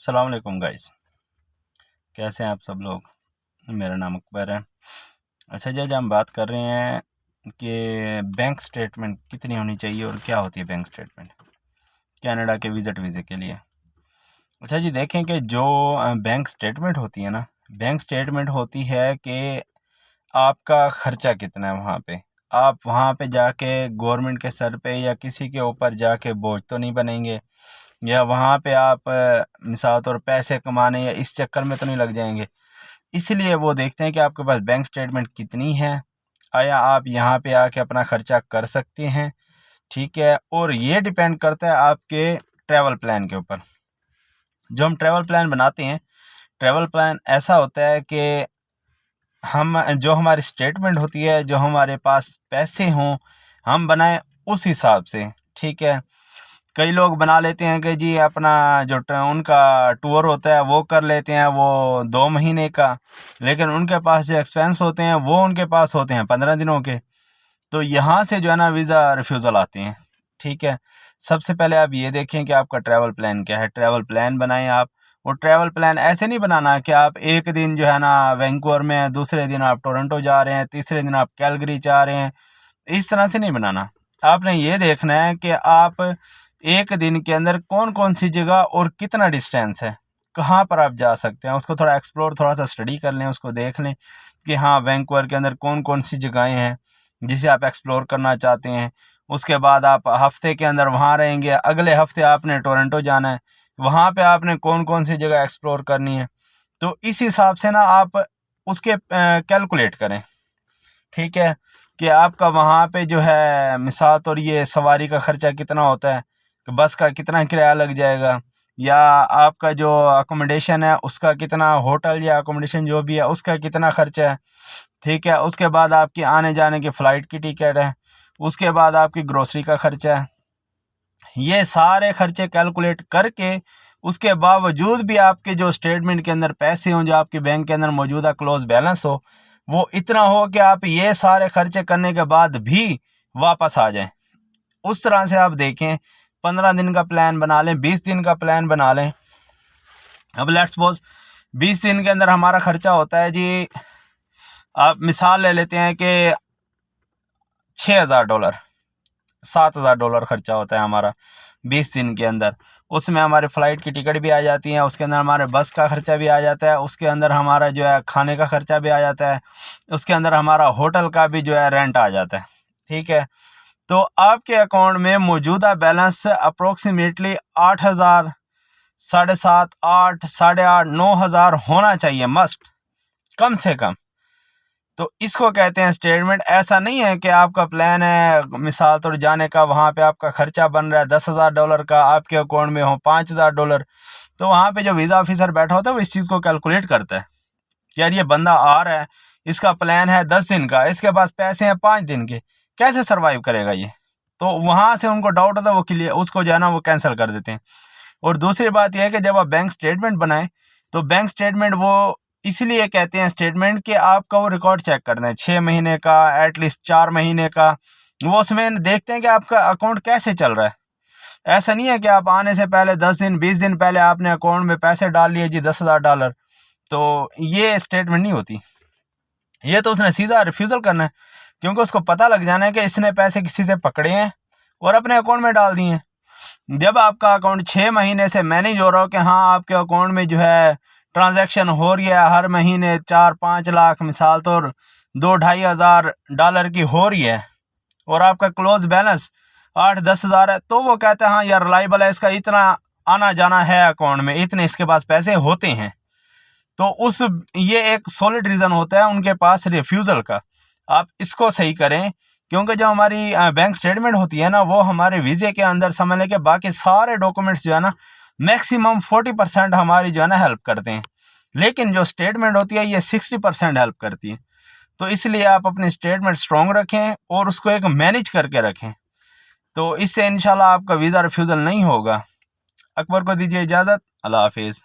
अस्सलाम वालेकुम गाइस, कैसे हैं आप सब लोग। मेरा नाम अकबर है। अच्छा जी, आज हम बात कर रहे हैं कि बैंक स्टेटमेंट कितनी होनी चाहिए और क्या होती है बैंक स्टेटमेंट कनाडा के विज़िट वीज़े के लिए। अच्छा जी, देखें कि जो बैंक स्टेटमेंट होती है ना, बैंक स्टेटमेंट होती है कि आपका ख़र्चा कितना है वहाँ पे। आप वहाँ पे जाके गवर्नमेंट के सर पे या किसी के ऊपर जाके बोझ तो नहीं बनेंगे, या वहाँ पे आप मिसाल तौर पैसे कमाने या इस चक्कर में तो नहीं लग जाएंगे। इसलिए वो देखते हैं कि आपके पास बैंक स्टेटमेंट कितनी है, आया आप यहाँ पे आके अपना खर्चा कर सकते हैं, ठीक है। और ये डिपेंड करता है आपके ट्रैवल प्लान के ऊपर। जो हम ट्रैवल प्लान बनाते हैं, ट्रैवल प्लान ऐसा होता है कि हम जो हमारी स्टेटमेंट होती है, जो हमारे पास पैसे हों हम बनाएं उस हिसाब से, ठीक है। कई लोग बना लेते हैं कि जी अपना जो उनका टूर होता है वो कर लेते हैं, वो 2 महीने का, लेकिन उनके पास जो एक्सपेंस होते हैं वो उनके पास होते हैं 15 दिनों के। तो यहाँ से जो है ना वीज़ा रिफ्यूज़ल आते हैं, ठीक है। सबसे पहले आप ये देखें कि आपका ट्रैवल प्लान क्या है, ट्रैवल प्लान बनाएं आप। और ट्रैवल प्लान ऐसे नहीं बनाना कि आप एक दिन जो है ना वैंकूवर में हैं, दूसरे दिन आप टोरंटो जा रहे हैं, तीसरे दिन आप कैलगरी जा रहे हैं। इस तरह से नहीं बनाना। आपने ये देखना है कि आप एक दिन के अंदर कौन कौन सी जगह और कितना डिस्टेंस है, कहाँ पर आप जा सकते हैं, उसको थोड़ा एक्सप्लोर, थोड़ा सा स्टडी कर लें, उसको देख लें कि हाँ वैंकूवर के अंदर कौन कौन सी जगहें हैं जिसे आप एक्सप्लोर करना चाहते हैं। उसके बाद आप हफ्ते के अंदर वहाँ रहेंगे, अगले हफ्ते आपने टोरंटो जाना है, वहाँ पे आपने कौन कौन सी जगह एक्सप्लोर करनी है। तो इस हिसाब से ना आप उसके कैलकुलेट करें, ठीक है, कि आपका वहाँ पे जो है मिसाल तौर ये सवारी का ख़र्चा कितना होता है, कि बस का कितना किराया लग जाएगा, या आपका जो अकोमोडेशन है उसका कितना, होटल या अकोमोडेशन जो भी है उसका कितना ख़र्चा है, ठीक है। उसके बाद आपकी आने जाने की फ़्लाइट की टिकट है, उसके बाद आपकी ग्रोसरी का ख़र्चा है। ये सारे खर्चे कैलकुलेट करके उसके बावजूद भी आपके जो स्टेटमेंट के अंदर पैसे हों, जो आपके बैंक के अंदर मौजूदा क्लोज बैलेंस हो, वो इतना हो कि आप ये सारे खर्चे करने के बाद भी वापस आ जाएं। उस तरह से आप देखें, 15 दिन का प्लान बना लें, 20 दिन का प्लान बना लें। अब लेट्स सपोज 20 दिन के अंदर हमारा खर्चा होता है जी, आप मिसाल ले लेते हैं कि $6,000, $7,000 खर्चा होता है हमारा 20 दिन के अंदर। उसमें हमारे फ़्लाइट की टिकट भी आ जाती है, उसके अंदर हमारे बस का खर्चा भी आ जाता है, उसके अंदर हमारा जो है खाने का खर्चा भी आ जाता है, उसके अंदर हमारा होटल का भी जो है रेंट आ जाता है, ठीक है। तो आपके अकाउंट में मौजूदा बैलेंस अप्रोक्सीमेटली 8,000, 7,500, 8, 8,500, 9,000 होना चाहिए, मस्ट, कम से कम। तो इसको कहते हैं स्टेटमेंट। ऐसा नहीं है कि आपका प्लान है मिसाल तौर जाने का, वहाँ पे आपका खर्चा बन रहा है $10,000 का, आपके अकाउंट में हो $5,000, तो वहाँ पे जो वीज़ा ऑफिसर बैठा होता है वो इस चीज़ को कैलकुलेट करता है कि यार ये बंदा आ रहा है, इसका प्लान है 10 दिन का, इसके पास पैसे हैं 5 दिन के, कैसे सर्वाइव करेगा ये। तो वहाँ से उनको डाउट होता है, वो क्लियर उसको जो है ना वो कैंसिल कर देते हैं। और दूसरी बात यह है कि जब आप बैंक स्टेटमेंट बनाएं तो बैंक स्टेटमेंट वो इसलिए कहते हैं स्टेटमेंट कि आपका वो रिकॉर्ड चेक करना है 6 महीने का, एटलीस्ट 4 महीने का। वो उसमें देखते हैं कि आपका अकाउंट कैसे चल रहा है। ऐसा नहीं है कि आप आने से पहले 10 दिन 20 दिन पहले आपने अकाउंट में पैसे डाल लिए जी $10,000, तो ये स्टेटमेंट नहीं होती। ये तो उसने सीधा रिफ्यूज़ल करना है, क्योंकि उसको पता लग जाना है कि इसने पैसे किसी से पकड़े हैं और अपने अकाउंट में डाल दिए हैं। जब आपका अकाउंट 6 महीने से मैनेज हो रहा हो कि हाँ आपके अकाउंट में जो है ट्रांजैक्शन हो रही है, हर महीने 4-5 लाख मिसाल तौर 2-2.5 हज़ार डॉलर की हो रही है, और आपका क्लोज बैलेंस 8-10 हज़ार है, तो वो कहते हैं हाँ यार रिलायबल है, इसका इतना आना जाना है अकाउंट में, इतने इसके पास पैसे होते हैं। तो उस ये एक सॉलिड रीज़न होता है उनके पास रिफ्यूज़ल का। आप इसको सही करें, क्योंकि जो हमारी बैंक स्टेटमेंट होती है ना, वो हमारे वीज़े के अंदर समझ लें कि बाकी सारे डॉक्यूमेंट्स जो है ना मैक्सिमम 40% हमारी जो है ना हेल्प करते हैं, लेकिन जो स्टेटमेंट होती है ये 60% हेल्प करती है। तो इसलिए आप अपनी स्टेटमेंट स्ट्रॉन्ग रखें और उसको एक मैनेज करके रखें, तो इससे इंशाल्लाह आपका वीज़ा रिफ्यूज़ल नहीं होगा। अकबर को दीजिए इजाज़त। अल्लाह हाफिज़।